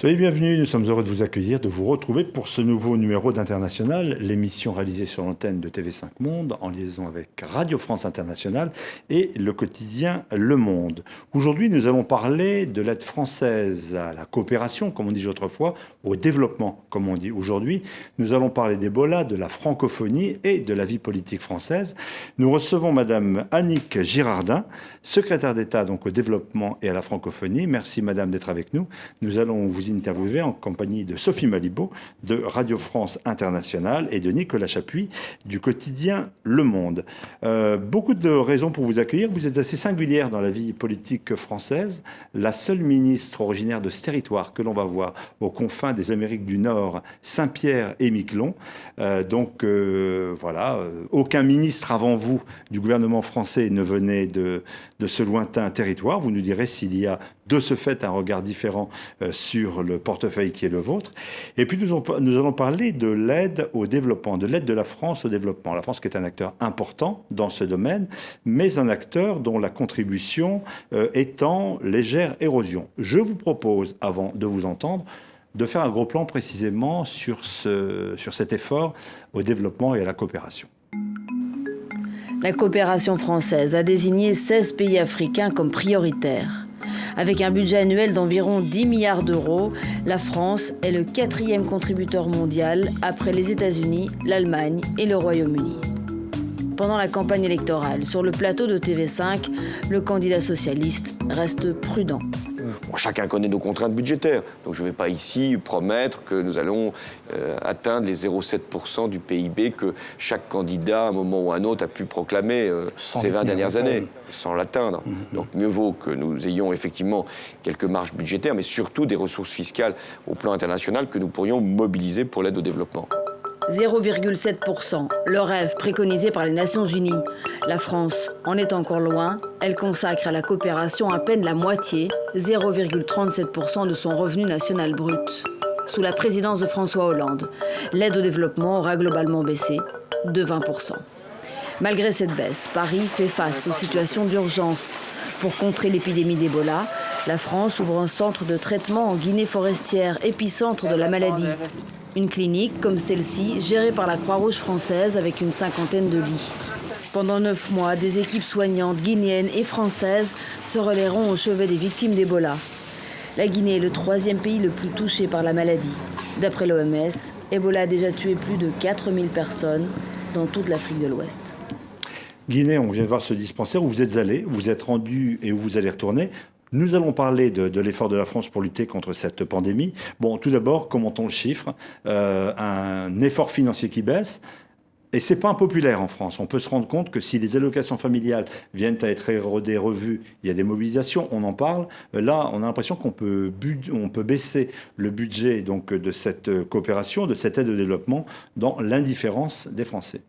Soyez bienvenus, nous sommes heureux de vous accueillir, de vous retrouver pour ce nouveau numéro d'International, l'émission réalisée sur l'antenne de TV5 Monde en liaison avec Radio France Internationale et le quotidien Le Monde. Aujourd'hui, nous allons parler de l'aide française à la coopération, comme on dit autrefois, au développement, comme on dit aujourd'hui. Nous allons parler d'Ebola, de la francophonie et de la vie politique française. Nous recevons Madame Annick Girardin, secrétaire d'État donc au développement et à la francophonie. Merci Madame d'être avec nous. Nous allons vous interviewé en compagnie de Sophie Malibaud de Radio France Internationale et de Nicolas Chapuis du quotidien Le Monde. Beaucoup de raisons pour vous accueillir. Vous êtes assez singulière dans la vie politique française. La seule ministre originaire de ce territoire que l'on va voir aux confins des Amériques du Nord, Saint-Pierre et Miquelon. Voilà, aucun ministre avant vous du gouvernement français ne venait de ce lointain territoire. Vous nous direz s'il y a de ce fait un regard différent sur le portefeuille qui est le vôtre. Et puis nous allons parler de l'aide au développement, de l'aide de la France au développement. La France qui est un acteur important dans ce domaine, mais un acteur dont la contribution est en légère érosion. Je vous propose, avant de vous entendre, de faire un gros plan précisément sur cet effort au développement et à la coopération. La coopération française a désigné 16 pays africains comme prioritaires. Avec un budget annuel d'environ 10 milliards d'euros, la France est le 4e contributeur mondial après les États-Unis, l'Allemagne et le Royaume-Uni. Pendant la campagne électorale, sur le plateau de TV5, le candidat socialiste reste prudent. Bon, chacun connaît nos contraintes budgétaires, donc je ne vais pas ici promettre que nous allons atteindre les 0,7% du PIB que chaque candidat, à un moment ou à un autre, a pu proclamer ces 20 dernières années, sans l'atteindre. Donc mieux vaut que nous ayons effectivement quelques marges budgétaires, mais surtout des ressources fiscales au plan international que nous pourrions mobiliser pour l'aide au développement. 0,7%, le rêve préconisé par les Nations Unies. La France en est encore loin. Elle consacre à la coopération à peine la moitié, 0,37% de son revenu national brut. Sous la présidence de François Hollande, l'aide au développement aura globalement baissé de 20%. Malgré cette baisse, Paris fait face aux situations d'urgence. Pour contrer l'épidémie d'Ebola, la France ouvre un centre de traitement en Guinée forestière, épicentre de la maladie. Une clinique comme celle-ci, gérée par la Croix-Rouge française avec une 50aine de lits. Pendant 9 mois, des équipes soignantes guinéennes et françaises se relayeront au chevet des victimes d'Ebola. La Guinée est le 3e pays le plus touché par la maladie. D'après l'OMS, Ebola a déjà tué plus de 4000 personnes dans toute l'Afrique de l'Ouest. Guinée, on vient de voir ce dispensaire où vous êtes allé, vous êtes rendu et où vous allez retourner. Nous allons parler de l'effort de la France pour lutter contre cette pandémie. Bon, tout d'abord, commentons le chiffre. Un effort financier qui baisse. Et ce n'est pas impopulaire en France. On peut se rendre compte que si les allocations familiales viennent à être érodées, revues, il y a des mobilisations, on en parle. Là, on a l'impression qu'on peut baisser le budget donc, de cette coopération, de cette aide au développement, dans l'indifférence des Français.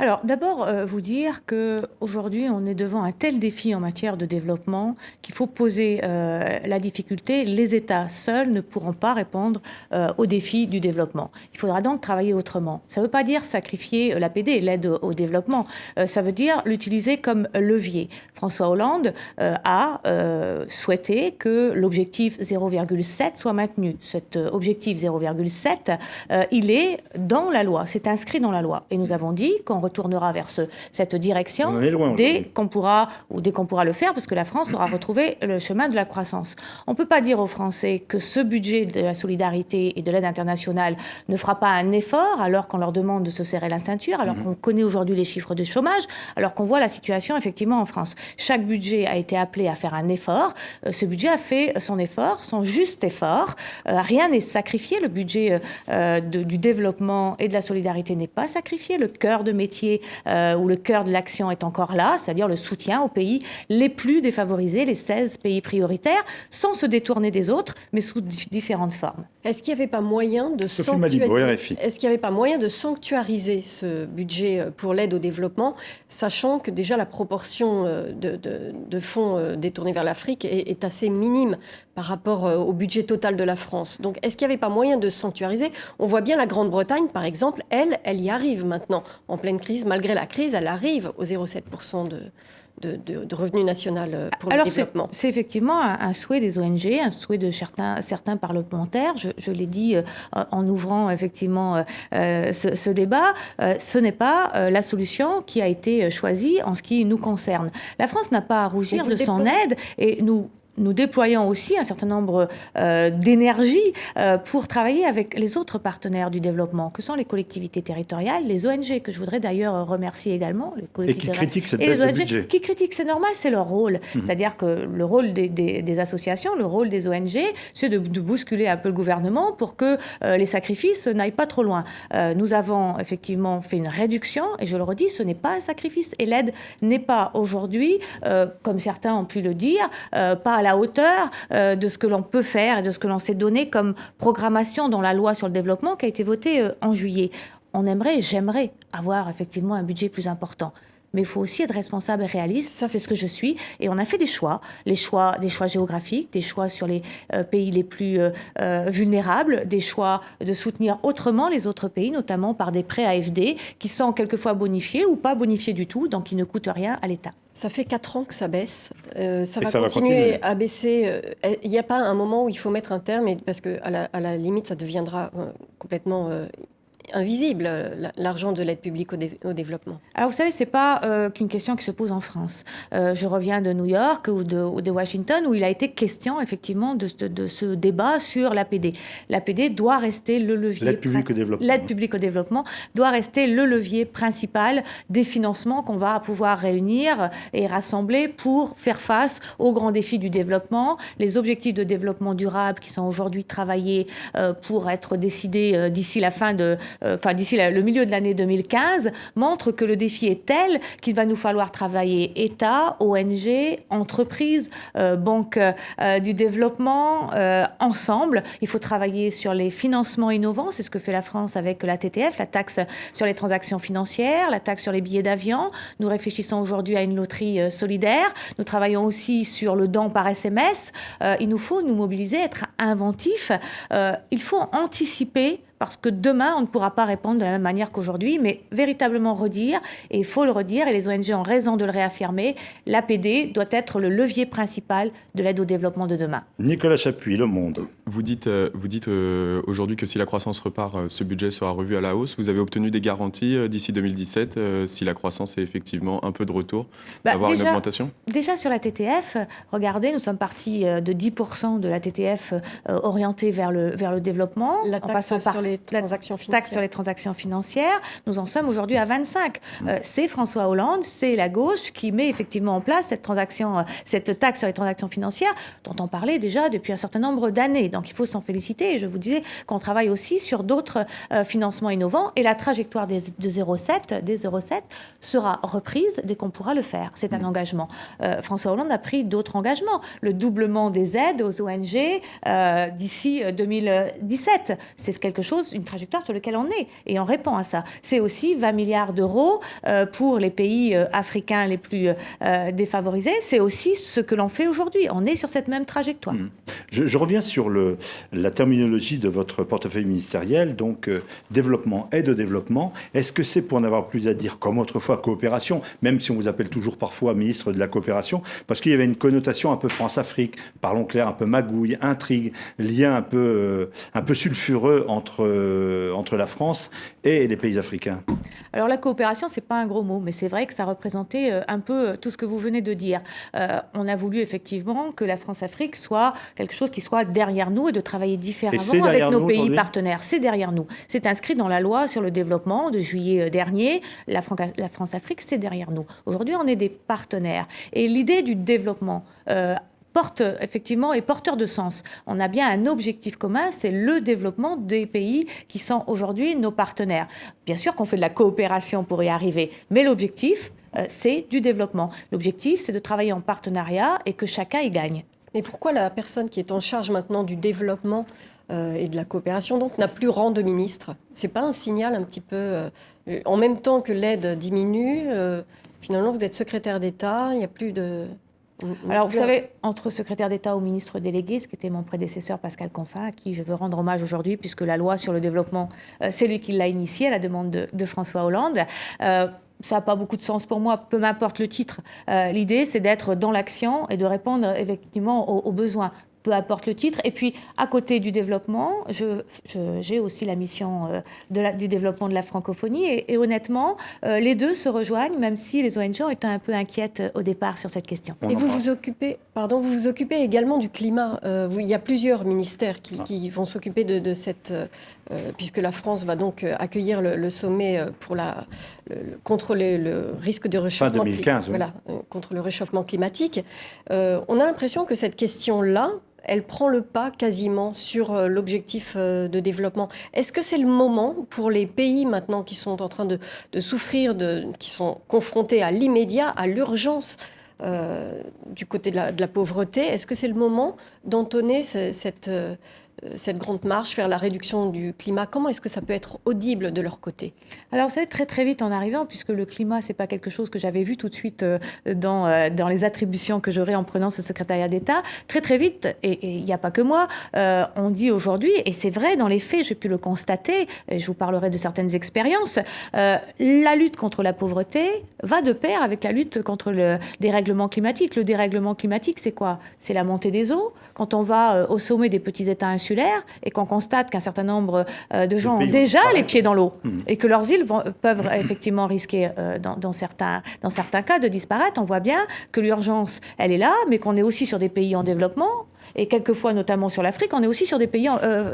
Alors, d'abord, vous dire qu'aujourd'hui, on est devant un tel défi en matière de développement qu'il faut poser la difficulté. Les États seuls ne pourront pas répondre au défi du développement. Il faudra donc travailler autrement. Ça ne veut pas dire sacrifier l'APD, l'aide au développement. Ça veut dire l'utiliser comme levier. François Hollande a souhaité que l'objectif 0,7 soit maintenu. Cet objectif 0,7, il est dans la loi, c'est inscrit dans la loi. Et nous avons dit qu'on retournera vers cette direction dès qu'on pourra le faire, parce que la France aura retrouvé le chemin de la croissance. On ne peut pas dire aux Français que ce budget de la solidarité et de l'aide internationale ne fera pas un effort, alors qu'on leur demande de se serrer la ceinture, alors qu'on connaît aujourd'hui les chiffres de chômage, alors qu'on voit la situation effectivement en France. Chaque budget a été appelé à faire un effort. Ce budget a fait son effort, son juste effort. Rien n'est sacrifié. Le budget du développement et de la solidarité n'est pas sacrifié. Le cœur de métier où le cœur de l'action est encore là, c'est-à-dire le soutien aux pays les plus défavorisés, les 16 pays prioritaires, sans se détourner des autres, mais sous différentes formes. Est-ce qu'il n'y avait pas moyen de sanctuariser ce budget pour l'aide au développement, sachant que déjà la proportion de fonds détournés vers l'Afrique est assez minime par rapport au budget total de la France. Donc, est-ce qu'il n'y avait pas moyen de sanctuariser ? On voit bien la Grande-Bretagne, par exemple, elle y arrive maintenant, en pleine crise. Malgré la crise, elle arrive aux 0,7% de revenu national pour le développement. C'est effectivement un souhait des ONG, un souhait de certains parlementaires. Je l'ai dit en ouvrant effectivement ce débat. Ce n'est pas la solution qui a été choisie en ce qui nous concerne. La France n'a pas à rougir de son aide et nous déployons aussi un certain nombre d'énergies pour travailler avec les autres partenaires du développement, que sont les collectivités territoriales, les ONG, que je voudrais d'ailleurs remercier également. Et qui critiquent cette baisse de budget. Qui critiquent, c'est normal, c'est leur rôle. C'est-à-dire que le rôle des associations, le rôle des ONG, c'est de bousculer un peu le gouvernement pour que les sacrifices n'aillent pas trop loin. Nous avons effectivement fait une réduction, et je le redis, ce n'est pas un sacrifice. Et l'aide n'est pas aujourd'hui, comme certains ont pu le dire, pas à la hauteur de ce que l'on peut faire et de ce que l'on s'est donné comme programmation dans la loi sur le développement qui a été votée en juillet. J'aimerais avoir effectivement un budget plus important. Mais il faut aussi être responsable et réaliste, ça c'est ce que je suis. Et on a fait des choix géographiques, des choix sur les pays les plus vulnérables, des choix de soutenir autrement les autres pays, notamment par des prêts AFD qui sont quelquefois bonifiés ou pas bonifiés du tout, donc qui ne coûtent rien à l'État. Ça fait 4 ans que ça baisse. Ça va continuer à baisser. Il n'y a pas un moment où il faut mettre un terme, parce qu'à la limite, ça deviendra complètement invisible, l'argent de l'aide publique au développement. Alors vous savez, ce n'est pas qu'une question qui se pose en France. Je reviens de New York ou de Washington, où il a été question effectivement de ce débat sur l'APD. L'APD doit rester le levier... L'aide publique au développement. L'aide publique au développement doit rester le levier principal des financements qu'on va pouvoir réunir et rassembler pour faire face aux grands défis du développement. Les objectifs de développement durable qui sont aujourd'hui travaillés pour être décidés d'ici la fin d'ici le milieu de l'année 2015, montre que le défi est tel qu'il va nous falloir travailler État, ONG, entreprises, banques du développement, ensemble. Il faut travailler sur les financements innovants, c'est ce que fait la France avec la TTF, la taxe sur les transactions financières, la taxe sur les billets d'avion. Nous réfléchissons aujourd'hui à une loterie solidaire. Nous travaillons aussi sur le don par SMS. Il nous faut nous mobiliser, être inventifs. Il faut anticiper, parce que demain, on ne pourra pas répondre de la même manière qu'aujourd'hui, mais véritablement redire, et il faut le redire, et les ONG ont raison de le réaffirmer, l'APD doit être le levier principal de l'aide au développement de demain. Nicolas Chapuis, Le Monde. Vous dites aujourd'hui que si la croissance repart, ce budget sera revu à la hausse. Vous avez obtenu des garanties d'ici 2017, si la croissance est effectivement un peu de retour, d'avoir une augmentation ? Déjà sur la TTF, regardez, nous sommes partis de 10% de la TTF orientée vers le développement. La taxe sur les transactions financières. Taxe sur les transactions financières, nous en sommes aujourd'hui à 25. C'est François Hollande, c'est la gauche qui met effectivement en place cette taxe sur les transactions financières dont on parlait déjà depuis un certain nombre d'années. Donc il faut s'en féliciter. Et je vous disais qu'on travaille aussi sur d'autres financements innovants et la trajectoire des 0,7 sera reprise dès qu'on pourra le faire. C'est un engagement. François Hollande a pris d'autres engagements. Le doublement des aides aux ONG d'ici 2017. C'est quelque chose, une trajectoire sur laquelle on est. Et on répond à ça. C'est aussi 20 milliards d'euros pour les pays africains les plus défavorisés. C'est aussi ce que l'on fait aujourd'hui. On est sur cette même trajectoire. Je reviens sur la terminologie de votre portefeuille ministériel, donc développement, aide au développement. Est-ce que c'est pour en avoir plus à dire, comme autrefois, coopération, même si on vous appelle toujours parfois ministre de la coopération, parce qu'il y avait une connotation un peu France-Afrique, parlons clair, un peu magouille, intrigue, lien un peu sulfureux entre la France et les pays africains? Alors la coopération, c'est pas un gros mot, mais c'est vrai que ça représentait un peu tout ce que vous venez de dire. On a voulu effectivement que la France-Afrique soit quelque chose qui soit derrière nous et de travailler différemment avec nos pays partenaires. C'est derrière nous. C'est inscrit dans la loi sur le développement de juillet dernier. La France-Afrique, c'est derrière nous. Aujourd'hui, on est des partenaires. Et l'idée du développement est porteur de sens. On a bien un objectif commun, c'est le développement des pays qui sont aujourd'hui nos partenaires. Bien sûr qu'on fait de la coopération pour y arriver, mais l'objectif, c'est du développement. L'objectif, c'est de travailler en partenariat et que chacun y gagne. Mais pourquoi la personne qui est en charge maintenant du développement et de la coopération donc n'a plus rang de ministre? C'est pas un signal un petit peu en même temps que l'aide diminue, finalement vous êtes secrétaire d'État, il n'y a plus de... Alors, vous savez, entre secrétaire d'État ou ministre délégué, ce qui était mon prédécesseur Pascal Canfin, à qui je veux rendre hommage aujourd'hui, puisque la loi sur le développement, c'est lui qui l'a initiée à la demande de François Hollande. ça n'a pas beaucoup de sens pour moi, peu m'importe le titre. L'idée, c'est d'être dans l'action et de répondre effectivement aux besoins. Peu importe le titre. Et puis, à côté du développement, j'ai aussi la mission du développement de la francophonie. Et honnêtement, les deux se rejoignent, même si les ONG étaient un peu inquiètes au départ sur cette question. Et vous vous occupez également du climat. Il y a plusieurs ministères qui vont s'occuper de cette... puisque la France va donc accueillir le sommet contre le risque de réchauffement climatique. Contre le réchauffement climatique. On a l'impression que cette question-là, elle prend le pas quasiment sur l'objectif de développement. Est-ce que c'est le moment pour les pays maintenant qui sont en train de souffrir, qui sont confrontés à l'immédiat, à l'urgence du côté de la pauvreté, est-ce que c'est le moment d'entonner cette grande marche vers la réduction du climat? Comment est-ce que ça peut être audible de leur côté? Alors, vous savez, très très vite en arrivant, puisque le climat, c'est pas quelque chose que j'avais vu tout de suite dans les attributions que j'aurais en prenant ce secrétariat d'État, très très vite, et il n'y a pas que moi, on dit aujourd'hui, et c'est vrai, dans les faits, j'ai pu le constater, et je vous parlerai de certaines expériences, la lutte contre la pauvreté va de pair avec la lutte contre le dérèglement climatique. Le dérèglement climatique, c'est quoi? C'est la montée des eaux. Quand on va au sommet des petits États insulaires, et qu'on constate qu'un certain nombre de gens ont déjà les pieds dans l'eau et que leurs îles peuvent effectivement risquer dans certains cas de disparaître, on voit bien que l'urgence, elle est là, mais qu'on est aussi sur des pays en développement. Et quelquefois, notamment sur l'Afrique, on est aussi sur des pays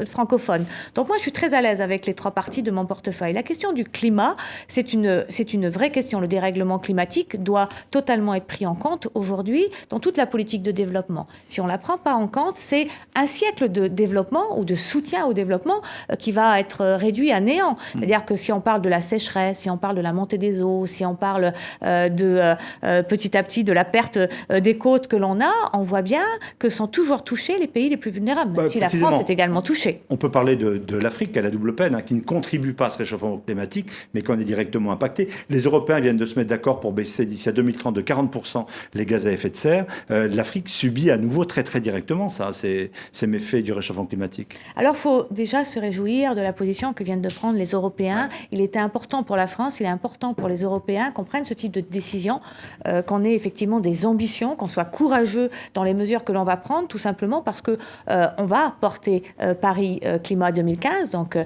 francophones. Donc moi, je suis très à l'aise avec les trois parties de mon portefeuille. La question du climat, c'est une vraie question. Le dérèglement climatique doit totalement être pris en compte aujourd'hui dans toute la politique de développement. Si on ne la prend pas en compte, c'est un siècle de développement ou de soutien au développement qui va être réduit à néant. C'est-à-dire que si on parle de la sécheresse, si on parle de la montée des eaux, si on parle petit à petit de la perte des côtes que l'on a, on voit bien que sont toujours toucher les pays les plus vulnérables, même si la France est également touchée. On peut parler de l'Afrique, qui a la double peine, qui ne contribue pas à ce réchauffement climatique, mais qui en est directement impacté. Les Européens viennent de se mettre d'accord pour baisser d'ici à 2030 de 40% les gaz à effet de serre. L'Afrique subit à nouveau très très directement ces méfaits du réchauffement climatique. Alors il faut déjà se réjouir de la position que viennent de prendre les Européens. Il était important pour la France, il est important pour les Européens qu'on prenne ce type de décision, qu'on ait effectivement des ambitions, qu'on soit courageux dans les mesures que l'on va prendre, tout simplement parce que on va porter Paris Climat 2015, donc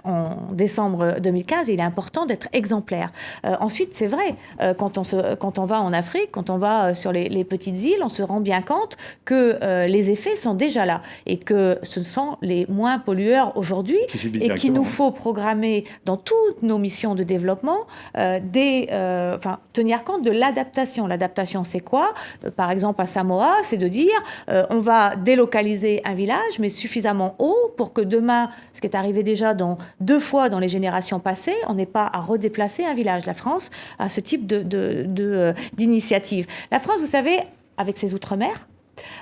en décembre 2015, il est important d'être exemplaire. Ensuite, c'est vrai, quand on va en Afrique, quand on va sur les petites îles, on se rend bien compte que les effets sont déjà là et que ce sont les moins pollueurs aujourd'hui et qu'il nous faut programmer dans toutes nos missions de développement tenir compte de l'adaptation. L'adaptation, c'est quoi? Par exemple, à Samoa, c'est de dire on va délocaliser un village, mais suffisamment haut pour que demain, ce qui est arrivé déjà deux fois dans les générations passées, on n'ait pas à redéplacer un village. La France a ce type d'initiative. La France, vous savez, avec ses outre-mer,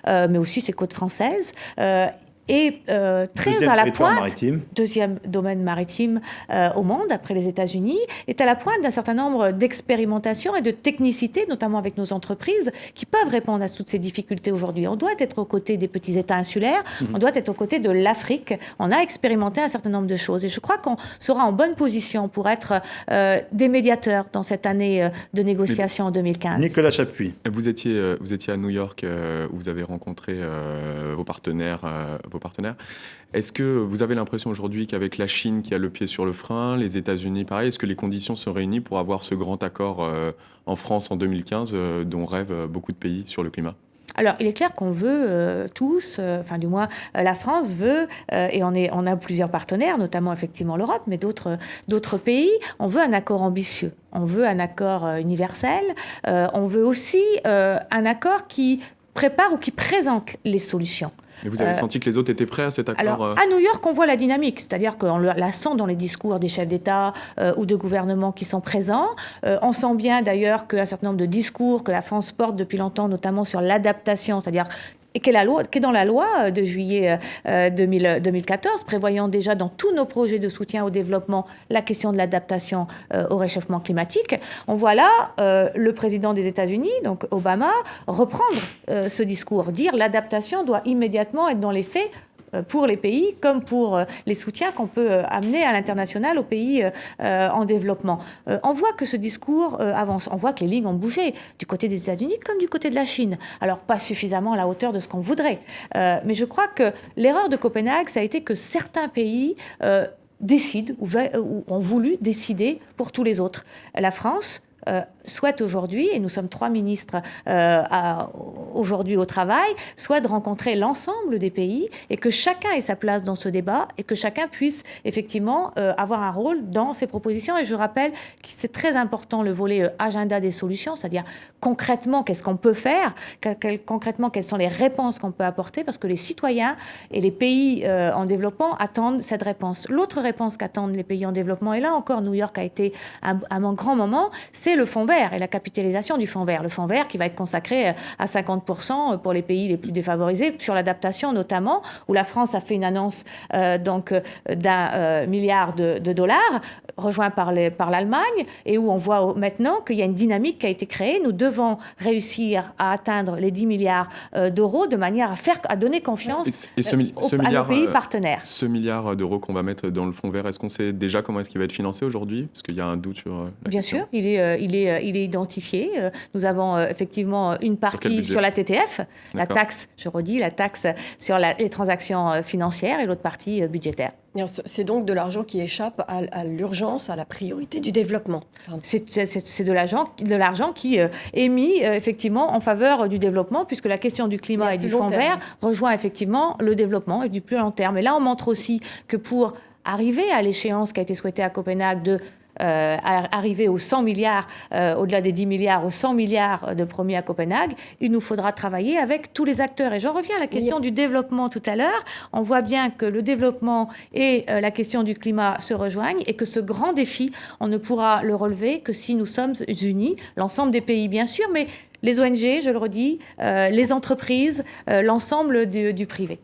mais aussi ses côtes françaises, et très à la pointe, deuxième domaine maritime au monde, après les États-Unis, est à la pointe d'un certain nombre d'expérimentations et de technicités, notamment avec nos entreprises, qui peuvent répondre à toutes ces difficultés aujourd'hui. On doit être aux côtés des petits États insulaires, on doit être aux côtés de l'Afrique. On a expérimenté un certain nombre de choses et je crois qu'on sera en bonne position pour être des médiateurs dans cette année de négociation en 2015. Nicolas Chapuis. Vous étiez à New York, où vous avez rencontré vos partenaires. Est-ce que vous avez l'impression aujourd'hui qu'avec la Chine qui a le pied sur le frein, les États-Unis pareil, est-ce que les conditions sont réunies pour avoir ce grand accord en France en 2015 dont rêvent beaucoup de pays sur le climat ? Alors, il est clair qu'on veut tous, enfin du moins la France veut, et on a plusieurs partenaires, notamment effectivement l'Europe, mais d'autres pays, on veut un accord ambitieux. On veut un accord universel. On veut aussi un accord qui prépare ou qui présente les solutions. Mais vous avez senti que les autres étaient prêts à cet accord? Alors, à New York, on voit la dynamique, c'est-à-dire qu'on la sent dans les discours des chefs d'État ou de gouvernement qui sont présents. On sent bien d'ailleurs qu'un certain nombre de discours que la France porte depuis longtemps, notamment sur l'adaptation, c'est-à-dire et qui est dans la loi de juillet 2014, prévoyant déjà dans tous nos projets de soutien au développement la question de l'adaptation au réchauffement climatique. On voit là le président des États-Unis, donc Obama, reprendre ce discours, dire l'adaptation doit immédiatement être dans les faits pour les pays comme pour les soutiens qu'on peut amener à l'international aux pays en développement. On voit que ce discours avance. On voit que les lignes ont bougé du côté des États-Unis comme du côté de la Chine. Alors, pas suffisamment à la hauteur de ce qu'on voudrait. Mais je crois que l'erreur de Copenhague, ça a été que certains pays décident ou ont voulu décider pour tous les autres. La France souhaite aujourd'hui, et nous sommes 3 ministres aujourd'hui au travail, soit de rencontrer l'ensemble des pays et que chacun ait sa place dans ce débat et que chacun puisse effectivement avoir un rôle dans ces propositions. Et je rappelle que c'est très important le volet agenda des solutions, c'est-à-dire concrètement qu'est-ce qu'on peut faire, concrètement quelles sont les réponses qu'on peut apporter, parce que les citoyens et les pays en développement attendent cette réponse. L'autre réponse qu'attendent les pays en développement, et là encore New York a été un grand moment, c'est le fonds vert et la capitalisation du fonds vert. Le fonds vert qui va être consacré à 50% pour les pays les plus défavorisés, sur l'adaptation notamment, où la France a fait une annonce d'1 milliard de dollars, rejoint par l'Allemagne, et où on voit maintenant qu'il y a une dynamique qui a été créée. Nous devons réussir à atteindre les 10 milliards d'euros de manière à donner confiance à nos pays partenaires. Ce milliard d'euros qu'on va mettre dans le fonds vert, est-ce qu'on sait déjà comment est-ce qu'il va être financé aujourd'hui? Parce qu'il y a un doute sur la Bien question. sûr, il est identifié. Nous avons effectivement une partie sur la TTF, la taxe, je redis, la taxe sur les transactions financières, et l'autre partie budgétaire. C'est donc de l'argent qui échappe à l'urgence, à la priorité du développement. C'est de l'argent qui est mis effectivement en faveur du développement, puisque la question du climat et du fonds vert rejoint effectivement le développement et du plus long terme. Et là, on montre aussi que pour arriver à l'échéance qui a été souhaitée à Copenhague de arriver aux 100 milliards, au-delà des 10 milliards, aux 100 milliards de promis à Copenhague, il nous faudra travailler avec tous les acteurs. Et j'en reviens à la question du développement tout à l'heure. On voit bien que le développement et la question du climat se rejoignent et que ce grand défi, on ne pourra le relever que si nous sommes unis, l'ensemble des pays bien sûr, mais les ONG, je le redis, les entreprises, l'ensemble du privé.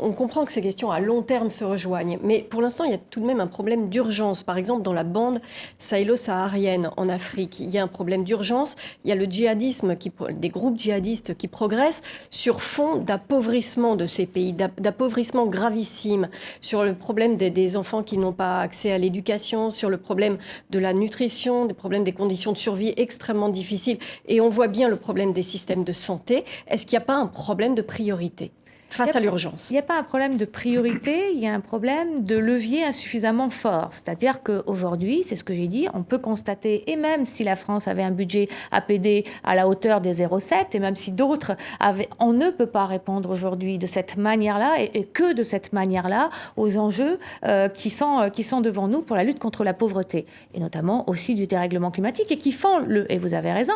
On comprend que ces questions à long terme se rejoignent, mais pour l'instant, il y a tout de même un problème d'urgence. Par exemple, dans la bande sahélo-saharienne en Afrique, il y a un problème d'urgence. Il y a le djihadisme, des groupes djihadistes qui progressent sur fond d'appauvrissement de ces pays, d'appauvrissement gravissime, sur le problème des enfants qui n'ont pas accès à l'éducation, sur le problème de la nutrition, des problèmes des conditions de survie extrêmement difficiles. Et on voit bien le problème des systèmes de santé. Est-ce qu'il n'y a pas un problème de priorité face à l'urgence? Il n'y a pas un problème de priorité, il y a un problème de levier insuffisamment fort. C'est-à-dire qu'aujourd'hui, c'est ce que j'ai dit, on peut constater, et même si la France avait un budget APD à la hauteur des 0,7, et même si d'autres avaient, on ne peut pas répondre aujourd'hui de cette manière-là, et que de cette manière-là, aux enjeux qui sont devant nous pour la lutte contre la pauvreté, et notamment aussi du dérèglement climatique, et qui font, et vous avez raison,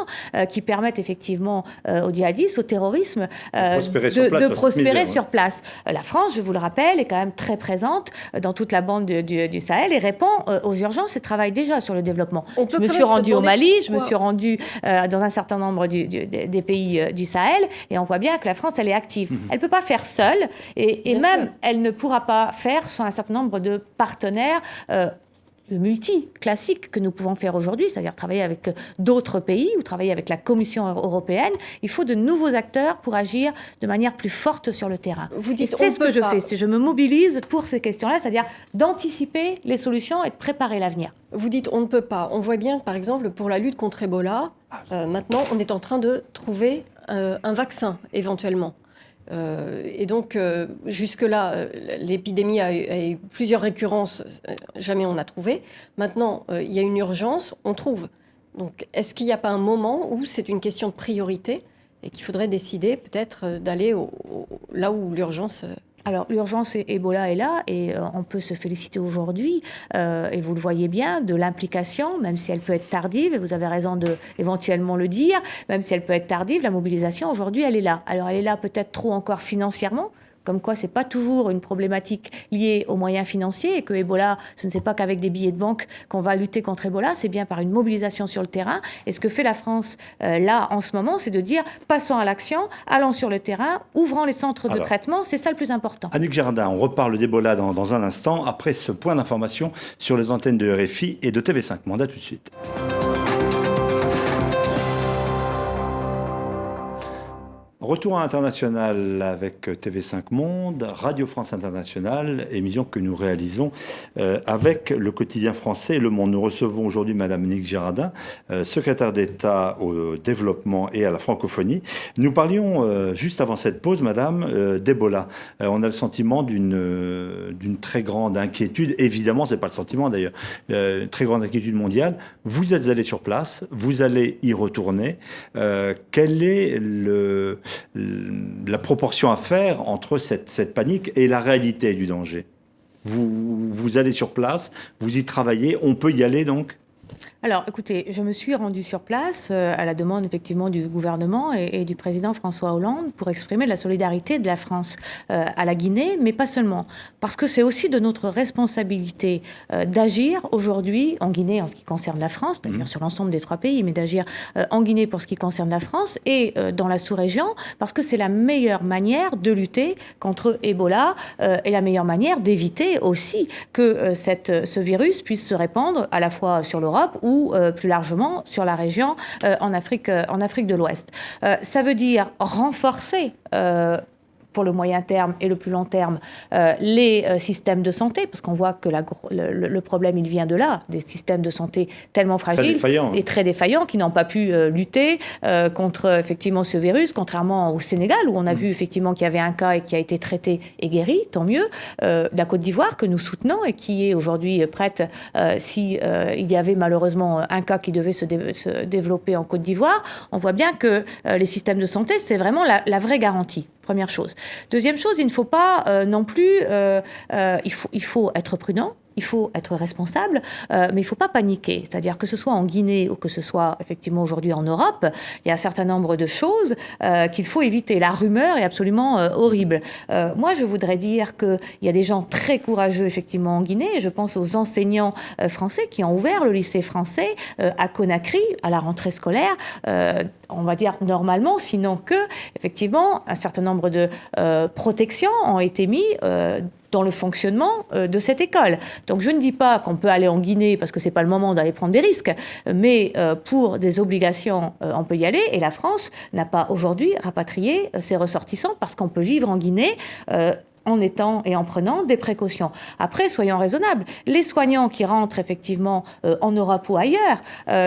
qui permettent effectivement aux djihadistes, au terrorisme, de prospérer sur place. La France, je vous le rappelle, est quand même très présente dans toute la bande du Sahel et répond aux urgences et travaille déjà sur le développement. Je me suis rendue au Mali, je me suis rendue dans un certain nombre des pays du Sahel, et on voit bien que la France, elle est active. Elle ne peut pas faire seule, et même elle ne pourra pas faire sans un certain nombre de partenaires le multi-classique que nous pouvons faire aujourd'hui, c'est-à-dire travailler avec d'autres pays ou travailler avec la Commission européenne. Il faut de nouveaux acteurs pour agir de manière plus forte sur le terrain. Et c'est ce que je fais, je me mobilise pour ces questions-là, c'est-à-dire d'anticiper les solutions et de préparer l'avenir. Vous dites on ne peut pas. On voit bien que, par exemple, pour la lutte contre Ebola, maintenant, on est en train de trouver un vaccin, éventuellement. Et donc, jusque-là, l'épidémie a eu plusieurs récurrences, jamais on n'a trouvé. Maintenant, il y a une urgence, on trouve. Donc, est-ce qu'il n'y a pas un moment où c'est une question de priorité et qu'il faudrait décider peut-être d'aller là où l'urgence... Alors, l'urgence Ebola est là, et on peut se féliciter aujourd'hui, et vous le voyez bien, de l'implication, même si elle peut être tardive, et vous avez raison de éventuellement le dire, même si elle peut être tardive, la mobilisation aujourd'hui, elle est là. Alors, elle est là peut-être trop encore financièrement, comme quoi ce n'est pas toujours une problématique liée aux moyens financiers, et que Ebola, ce ne c'est pas qu'avec des billets de banque qu'on va lutter contre Ebola, c'est bien par une mobilisation sur le terrain. Et ce que fait la France là en ce moment, c'est de dire passons à l'action, allons sur le terrain, ouvrons les centres de traitement, c'est ça le plus important. Annick Jardin, on reparle d'Ebola dans un instant, après ce point d'information sur les antennes de RFI et de TV5 Monde. À tout de suite. Retour à l'international avec TV5 Monde, Radio France Internationale, émission que nous réalisons avec le quotidien français Le Monde. Nous recevons aujourd'hui Madame Annick Girardin, secrétaire d'État au développement et à la francophonie. Nous parlions juste avant cette pause, Madame, d'Ebola. On a le sentiment d'une très grande inquiétude. Évidemment, c'est pas le sentiment d'ailleurs. Une très grande inquiétude mondiale. Vous êtes allé sur place, vous allez y retourner. Quelle est la proportion à faire entre cette panique et la réalité du danger? Vous allez sur place, vous y travaillez, on peut y aller donc? Alors, écoutez, je me suis rendue sur place à la demande effectivement du gouvernement et du président François Hollande pour exprimer la solidarité de la France à la Guinée, mais pas seulement. Parce que c'est aussi de notre responsabilité d'agir aujourd'hui en Guinée en ce qui concerne la France, d'agir sur l'ensemble des 3 pays, mais d'agir en Guinée pour ce qui concerne la France et dans la sous-région, parce que c'est la meilleure manière de lutter contre Ebola et la meilleure manière d'éviter aussi que ce virus puisse se répandre à la fois sur l'Europe ou plus largement sur la région en Afrique de l'Ouest. Ça veut dire renforcer pour le moyen terme et le plus long terme, les systèmes de santé, parce qu'on voit que le problème, il vient de là, des systèmes de santé tellement fragiles et très défaillants, qui n'ont pas pu lutter contre, effectivement, ce virus, contrairement au Sénégal, où on a vu, effectivement, qu'il y avait un cas et qui a été traité et guéri, tant mieux. La Côte d'Ivoire, que nous soutenons et qui est aujourd'hui prête, si il y avait malheureusement un cas qui devait se développer en Côte d'Ivoire, on voit bien que les systèmes de santé, c'est vraiment la vraie garantie. Première chose. Deuxième chose, il ne faut pas non plus... il faut être prudent. Il faut être responsable, mais il ne faut pas paniquer. C'est-à-dire que ce soit en Guinée ou que ce soit effectivement aujourd'hui en Europe, il y a un certain nombre de choses qu'il faut éviter. La rumeur est absolument horrible. Moi, je voudrais dire qu'il y a des gens très courageux effectivement en Guinée. Je pense aux enseignants français qui ont ouvert le lycée français à Conakry à la rentrée scolaire. On va dire normalement, sinon que effectivement un certain nombre de protections ont été mis dans le fonctionnement de cette école. Donc je ne dis pas qu'on peut aller en Guinée parce que c'est pas le moment d'aller prendre des risques, mais pour des obligations, on peut y aller. Et la France n'a pas aujourd'hui rapatrié ses ressortissants parce qu'on peut vivre en Guinée en étant et en prenant des précautions. Après, soyons raisonnables. Les soignants qui rentrent effectivement en Europe ou ailleurs,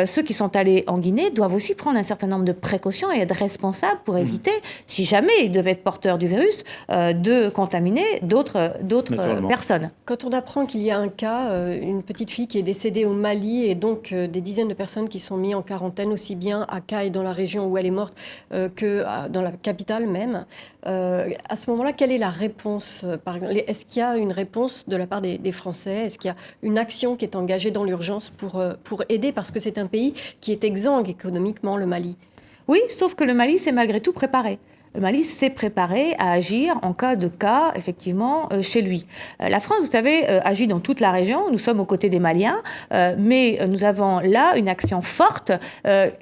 ceux qui sont allés en Guinée doivent aussi prendre un certain nombre de précautions et être responsables pour éviter, si jamais ils devaient être porteurs du virus, de contaminer d'autres personnes. Quand on apprend qu'il y a un cas, une petite fille qui est décédée au Mali et donc des dizaines de personnes qui sont mises en quarantaine, aussi bien à Kayes dans la région où elle est morte que dans la capitale même, à ce moment-là, quelle est la réponse? Par exemple, est-ce qu'il y a une réponse de la part des Français? Est-ce qu'il y a une action qui est engagée dans l'urgence pour aider? Parce que c'est un pays qui est exsangue économiquement, le Mali. Oui, sauf que le Mali s'est malgré tout préparé. Le Mali s'est préparé à agir en cas de cas, effectivement, chez lui. La France, vous savez, agit dans toute la région. Nous sommes aux côtés des Maliens, mais nous avons là une action forte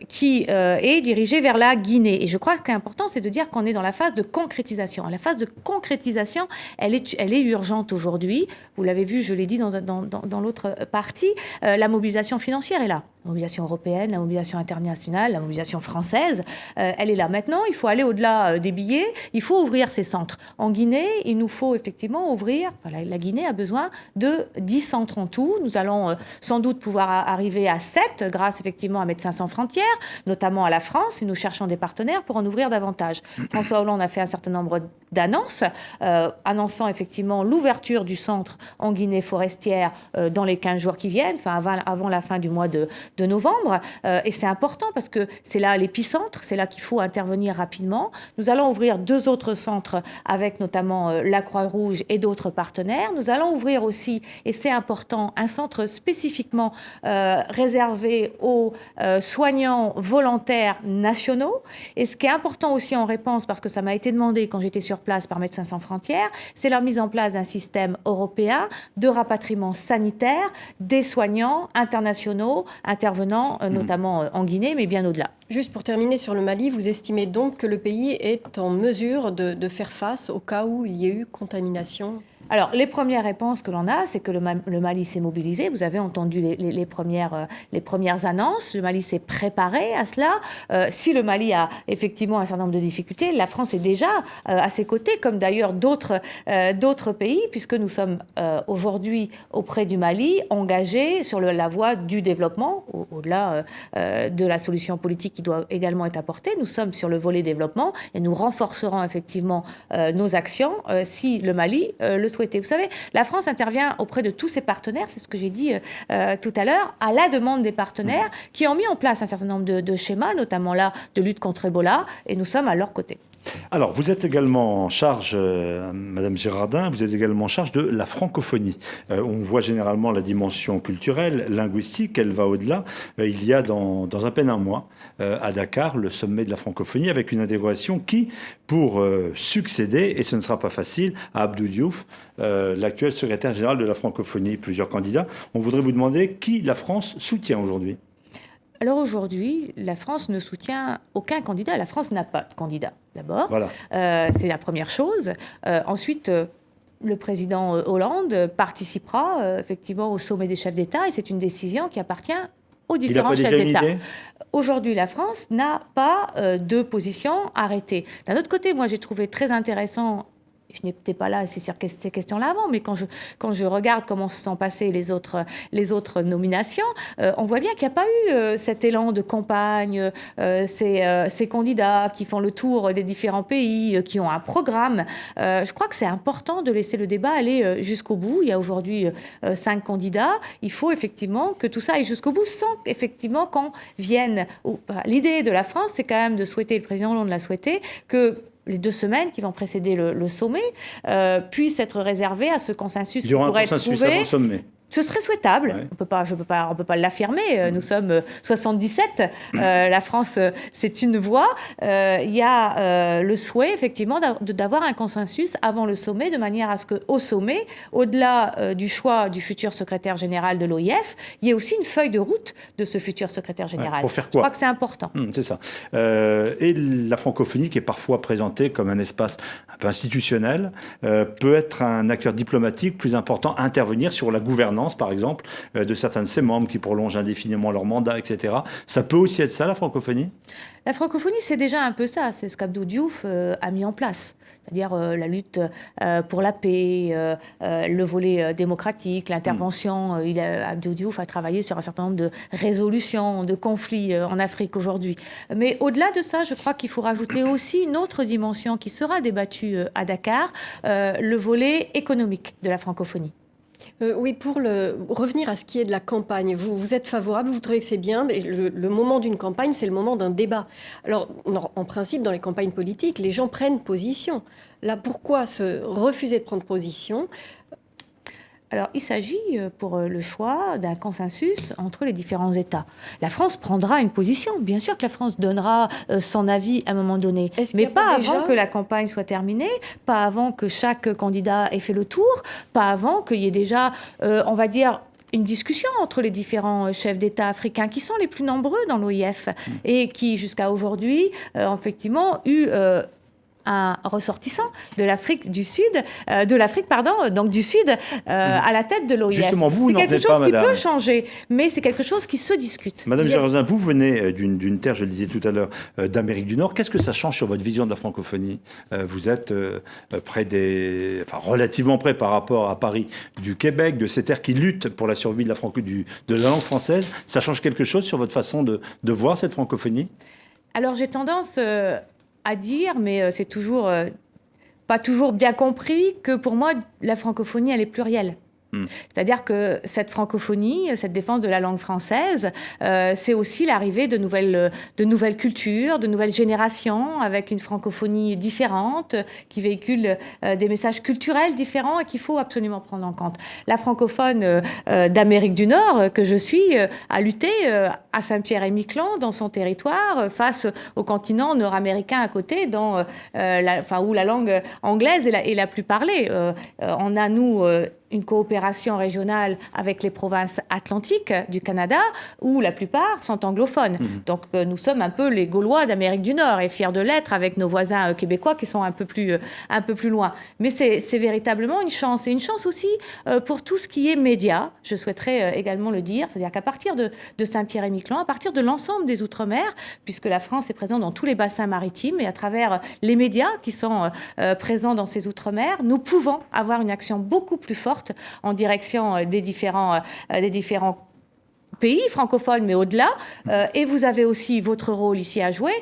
qui est dirigée vers la Guinée. Et je crois que ce qui est important, c'est de dire qu'on est dans la phase de concrétisation. La phase de concrétisation, elle est urgente aujourd'hui. Vous l'avez vu, je l'ai dit dans l'autre partie, la mobilisation financière est là. La mobilisation européenne, la mobilisation internationale, la mobilisation française, elle est là. Maintenant, il faut aller au-delà des billets, il faut ouvrir ces centres. En Guinée, il nous faut effectivement ouvrir, la Guinée a besoin de 10 centres en tout. Nous allons sans doute pouvoir arriver à 7 grâce effectivement à Médecins sans frontières, notamment à la France, et nous cherchons des partenaires pour en ouvrir davantage. François Hollande a fait un certain nombre d'annonces, annonçant effectivement l'ouverture du centre en Guinée forestière dans les 15 jours qui viennent, avant la fin du mois de novembre. Et c'est important parce que c'est là l'épicentre, c'est là qu'il faut intervenir rapidement. Nous allons ouvrir 2 autres centres avec notamment la Croix-Rouge et d'autres partenaires. Nous allons ouvrir aussi, et c'est important, un centre spécifiquement réservé aux soignants volontaires nationaux. Et ce qui est important aussi en réponse, parce que ça m'a été demandé quand j'étais sur place par Médecins sans frontières, c'est la mise en place d'un système européen de rapatriement sanitaire des soignants internationaux intervenant notamment en Guinée, mais bien au-delà. Juste pour terminer sur le Mali, vous estimez donc que le pays est en mesure de faire face au cas où il y a eu contamination? Alors, les premières réponses que l'on a, c'est que le Mali s'est mobilisé. Vous avez entendu les premières annonces. Le Mali s'est préparé à cela. Si le Mali a effectivement un certain nombre de difficultés, la France est déjà à ses côtés, comme d'ailleurs d'autres pays, puisque nous sommes aujourd'hui auprès du Mali engagés sur la voie du développement, au-delà de la solution politique qui doit également être apportée. Nous sommes sur le volet développement et nous renforcerons effectivement nos actions si le Mali le souhaite. Vous savez, la France intervient auprès de tous ses partenaires, c'est ce que j'ai dit tout à l'heure, à la demande des partenaires qui ont mis en place un certain nombre de schémas, notamment là de lutte contre Ebola, et nous sommes à leur côté. Alors, vous êtes également en charge, Madame Girardin, vous êtes également en charge de la francophonie. On voit généralement la dimension culturelle, linguistique, elle va au-delà. Il y a dans à peine un mois, à Dakar, le sommet de la francophonie, avec une intégration qui, pour succéder, et ce ne sera pas facile, à Abdou Diouf, l'actuel secrétaire général de la francophonie. Plusieurs candidats. On voudrait vous demander qui la France soutient aujourd'hui. Alors aujourd'hui, la France ne soutient aucun candidat. La France n'a pas de candidat, d'abord. Voilà. C'est la première chose. Ensuite, le président Hollande participera effectivement au sommet des chefs d'État et c'est une décision qui appartient aux différents chefs d'État. Aujourd'hui, la France n'a pas de position arrêtée. D'un autre côté, moi, j'ai trouvé très intéressant. Je n'étais pas là sur ces questions-là avant, mais quand je regarde comment se sont passées les autres nominations, on voit bien qu'il n'y a pas eu cet élan de campagne, ces candidats qui font le tour des différents pays, qui ont un programme. Je crois que c'est important de laisser le débat aller jusqu'au bout. Il y a aujourd'hui 5 candidats. Il faut effectivement que tout ça aille jusqu'au bout sans effectivement qu'on vienne... L'idée de la France, c'est quand même de souhaiter, le président Hollande l'a souhaité, que les 2 semaines qui vont précéder le sommet puissent être réservées à ce consensus qui pourrait être trouvé. Avant le sommet. Ce serait souhaitable. Ouais. On peut pas l'affirmer. Nous sommes 77. La France, c'est une voix. Il y a le souhait, effectivement, d'avoir un consensus avant le sommet, de manière à ce qu'au sommet, au-delà du choix du futur secrétaire général de l'OIF, il y ait aussi une feuille de route de ce futur secrétaire général. Ouais, pour faire quoi ? Je crois que c'est important. C'est ça. Et la francophonie, qui est parfois présentée comme un espace un peu institutionnel, peut être un acteur diplomatique plus important à intervenir sur la gouvernance, par exemple, de certains de ses membres qui prolongent indéfiniment leur mandat, etc. Ça peut aussi être ça, la francophonie ? La francophonie, c'est déjà un peu ça. C'est ce qu'Abdou Diouf a mis en place. C'est-à-dire la lutte pour la paix, le volet démocratique, l'intervention. Abdou Diouf a travaillé sur un certain nombre de résolutions, de conflits en Afrique aujourd'hui. Mais au-delà de ça, je crois qu'il faut rajouter aussi une autre dimension qui sera débattue à Dakar, le volet économique de la francophonie. Oui, pour revenir à ce qui est de la campagne, vous êtes favorable, vous trouvez que c'est bien, mais le moment d'une campagne, c'est le moment d'un débat. Alors, en principe, dans les campagnes politiques, les gens prennent position. Là, pourquoi se refuser de prendre position ? Alors, il s'agit pour le choix d'un consensus entre les différents États. La France prendra une position. Bien sûr que la France donnera son avis à un moment donné. Mais pas avant que la campagne soit terminée, pas avant que chaque candidat ait fait le tour, pas avant qu'il y ait déjà, on va dire, une discussion entre les différents chefs d'État africains qui sont les plus nombreux dans l'OIF et qui, jusqu'à aujourd'hui, effectivement, eu... un ressortissant de l'Afrique du Sud, à la tête de l'OIF. Justement, vous, c'est quelque chose qui madame. peut changer, mais c'est quelque chose qui se discute. Madame Girardin, vous venez d'une terre, je le disais tout à l'heure, d'Amérique du Nord. Qu'est-ce que ça change sur votre vision de la francophonie ? Vous êtes relativement près par rapport à Paris, du Québec, de ces terres qui luttent pour la survie de la langue française. Ça change quelque chose sur votre façon de voir cette francophonie ? Alors, j'ai tendance... à dire, mais c'est toujours pas toujours bien compris, que pour moi, la francophonie, elle est plurielle. C'est-à-dire que cette francophonie, cette défense de la langue française, c'est aussi l'arrivée de nouvelles cultures, de nouvelles générations, avec une francophonie différente, qui véhicule des messages culturels différents et qu'il faut absolument prendre en compte. La francophone d'Amérique du Nord, que je suis, a lutté à Saint-Pierre-et-Miquelon, dans son territoire, face au continent nord-américain à côté, où la langue anglaise est la plus parlée. On a, nous... une coopération régionale avec les provinces atlantiques du Canada, où la plupart sont anglophones. Donc nous sommes un peu les Gaulois d'Amérique du Nord, et fiers de l'être avec nos voisins québécois qui sont un peu plus loin. Mais c'est véritablement une chance. Et une chance aussi pour tout ce qui est médias, je souhaiterais également le dire, c'est-à-dire qu'à partir de Saint-Pierre-et-Miquelon, à partir de l'ensemble des Outre-mer, puisque la France est présente dans tous les bassins maritimes, et à travers les médias qui sont présents dans ces Outre-mer, nous pouvons avoir une action beaucoup plus forte en direction des différents pays francophones, mais au-delà. Et vous avez aussi votre rôle ici à jouer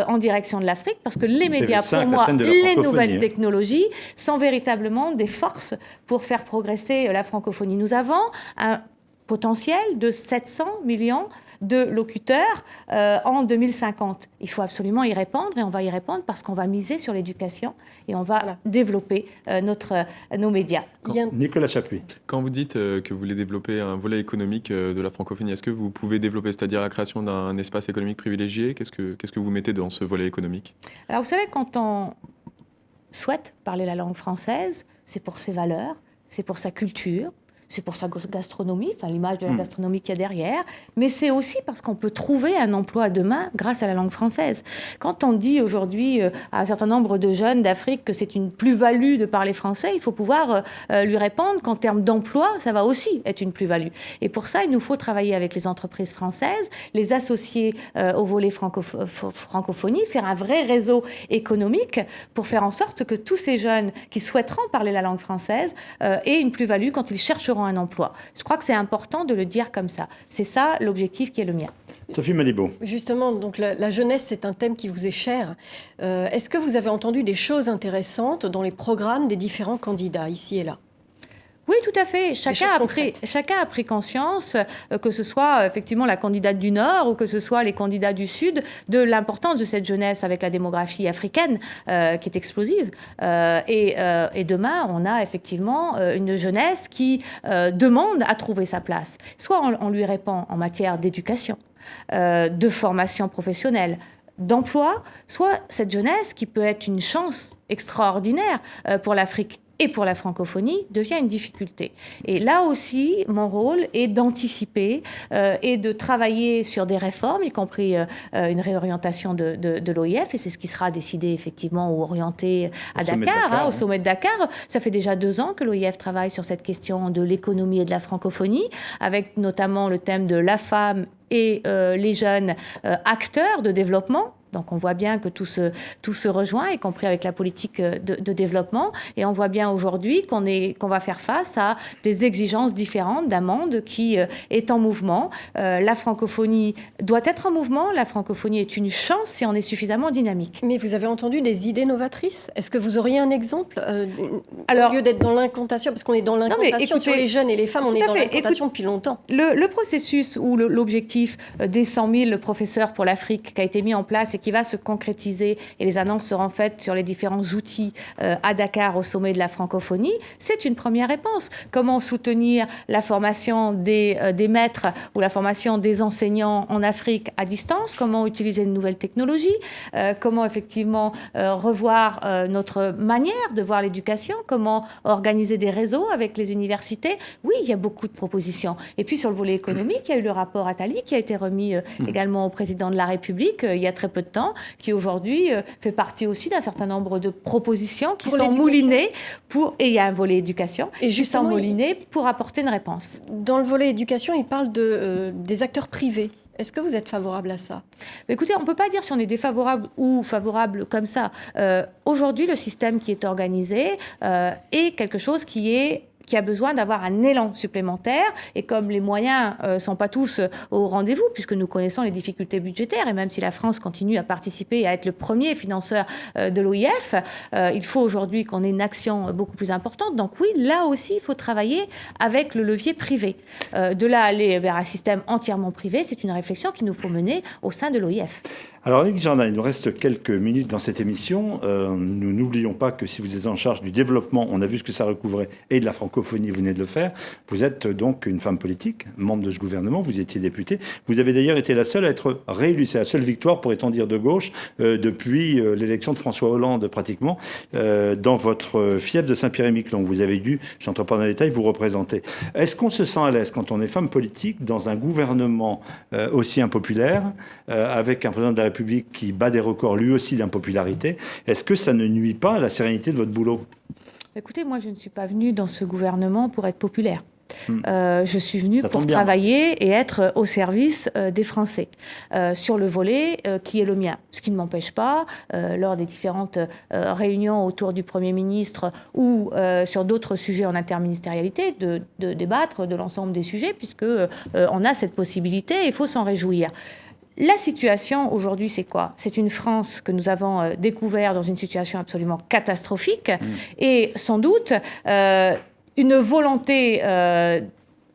en direction de l'Afrique, parce que les médias, pour moi, les nouvelles technologies sont véritablement des forces pour faire progresser la francophonie. Nous avons un potentiel de 700 millions de locuteurs en 2050. Il faut absolument y répondre, et on va y répondre parce qu'on va miser sur l'éducation et on va développer nos médias. Nicolas Chapuis. Quand vous dites que vous voulez développer un volet économique de la francophonie, est-ce que vous pouvez développer, c'est-à-dire la création d'un espace économique privilégié? Qu'est-ce que vous mettez dans ce volet économique? Alors vous savez, quand on souhaite parler la langue française, c'est pour ses valeurs, c'est pour sa culture, c'est pour sa gastronomie, enfin l'image de la gastronomie qu'il y a derrière, mais c'est aussi parce qu'on peut trouver un emploi demain grâce à la langue française. Quand on dit aujourd'hui à un certain nombre de jeunes d'Afrique que c'est une plus-value de parler français, il faut pouvoir lui répondre qu'en termes d'emploi, ça va aussi être une plus-value. Et pour ça, il nous faut travailler avec les entreprises françaises, les associer au volet francophonie, faire un vrai réseau économique pour faire en sorte que tous ces jeunes qui souhaiteront parler la langue française aient une plus-value quand ils chercheront un emploi. Je crois que c'est important de le dire comme ça. C'est ça l'objectif qui est le mien. Sophie Malibaud. Justement, donc la jeunesse, c'est un thème qui vous est cher. Est-ce que vous avez entendu des choses intéressantes dans les programmes des différents candidats, ici et là ? Oui, tout à fait. Chacun a pris conscience, que ce soit effectivement la candidate du Nord ou que ce soit les candidats du Sud, de l'importance de cette jeunesse avec la démographie africaine qui est explosive. Et demain, on a effectivement une jeunesse qui demande à trouver sa place. Soit on lui répond en matière d'éducation, de formation professionnelle, d'emploi, soit cette jeunesse qui peut être une chance extraordinaire pour l'Afrique et pour la francophonie, devient une difficulté. Et là aussi, mon rôle est d'anticiper et de travailler sur des réformes, y compris une réorientation de l'OIF, et c'est ce qui sera décidé effectivement ou orienté à Dakar, au sommet de Dakar. Ça fait déjà 2 ans que l'OIF travaille sur cette question de l'économie et de la francophonie, avec notamment le thème de la femme et les jeunes acteurs de développement. Donc on voit bien que tout se rejoint, y compris avec la politique de développement. Et on voit bien aujourd'hui qu'on va faire face à des exigences différentes d'un monde qui est en mouvement. La francophonie doit être en mouvement. La francophonie est une chance si on est suffisamment dynamique. Mais vous avez entendu des idées novatrices? Est-ce que vous auriez un exemple au lieu d'être dans l'incantation, parce qu'on est dans l'incantation sur les jeunes et les femmes, on est dans l'incantation depuis longtemps. Le processus ou l'objectif des 100 000 professeurs pour l'Afrique qui a été mis en place et qui va se concrétiser, et les annonces seront faites sur les différents outils à Dakar au sommet de la francophonie, c'est une première réponse. Comment soutenir la formation des maîtres ou la formation des enseignants en Afrique à distance? Comment utiliser de nouvelles technologies? Comment effectivement revoir notre manière de voir l'éducation? Comment organiser des réseaux avec les universités? Oui, il y a beaucoup de propositions. Et puis sur le volet économique, il y a eu le rapport Attali qui a été remis également au président de la République il y a très peu de temps, qui aujourd'hui fait partie aussi d'un certain nombre de propositions qui sont moulinées et il y a un volet éducation, et justement moulinées pour apporter une réponse. Dans le volet éducation, il parle des acteurs privés. Est-ce que vous êtes favorable à ça? Écoutez, on ne peut pas dire si on est défavorable ou favorable comme ça. Aujourd'hui, le système qui est organisé est quelque chose qui a besoin d'avoir un élan supplémentaire, et comme les moyens ne sont pas tous au rendez-vous, puisque nous connaissons les difficultés budgétaires, et même si la France continue à participer et à être le premier financeur de l'OIF, il faut aujourd'hui qu'on ait une action beaucoup plus importante. Donc oui, là aussi, il faut travailler avec le levier privé. De là aller vers un système entièrement privé, c'est une réflexion qu'il nous faut mener au sein de l'OIF. Alors, Annick Jardin, il nous reste quelques minutes dans cette émission. Nous n'oublions pas que si vous êtes en charge du développement, on a vu ce que ça recouvrait, et de la francophonie, vous venez de le faire. Vous êtes donc une femme politique, membre de ce gouvernement, vous étiez députée. Vous avez d'ailleurs été la seule à être réélue. C'est la seule victoire, pourrait-on dire, de gauche depuis l'élection de François Hollande, pratiquement, dans votre fief de Saint-Pierre-et-Miquelon. Vous avez dû, je n'entre pas dans les détails, vous représenter. Est-ce qu'on se sent à l'aise quand on est femme politique dans un gouvernement aussi impopulaire, avec un président de la République qui bat des records lui aussi d'impopularité? Est-ce que ça ne nuit pas à la sérénité de votre boulot? Écoutez, moi je ne suis pas venue dans ce gouvernement pour être populaire. Je suis venue pour bien. travailler et être au service des Français sur le volet qui est le mien. Ce qui ne m'empêche pas, lors des différentes réunions autour du Premier ministre ou sur d'autres sujets en interministérialité, de débattre de l'ensemble des sujets, puisque on a cette possibilité et il faut s'en réjouir. La situation aujourd'hui, c'est quoi? C'est une France que nous avons découvert dans une situation absolument catastrophique et sans doute une volonté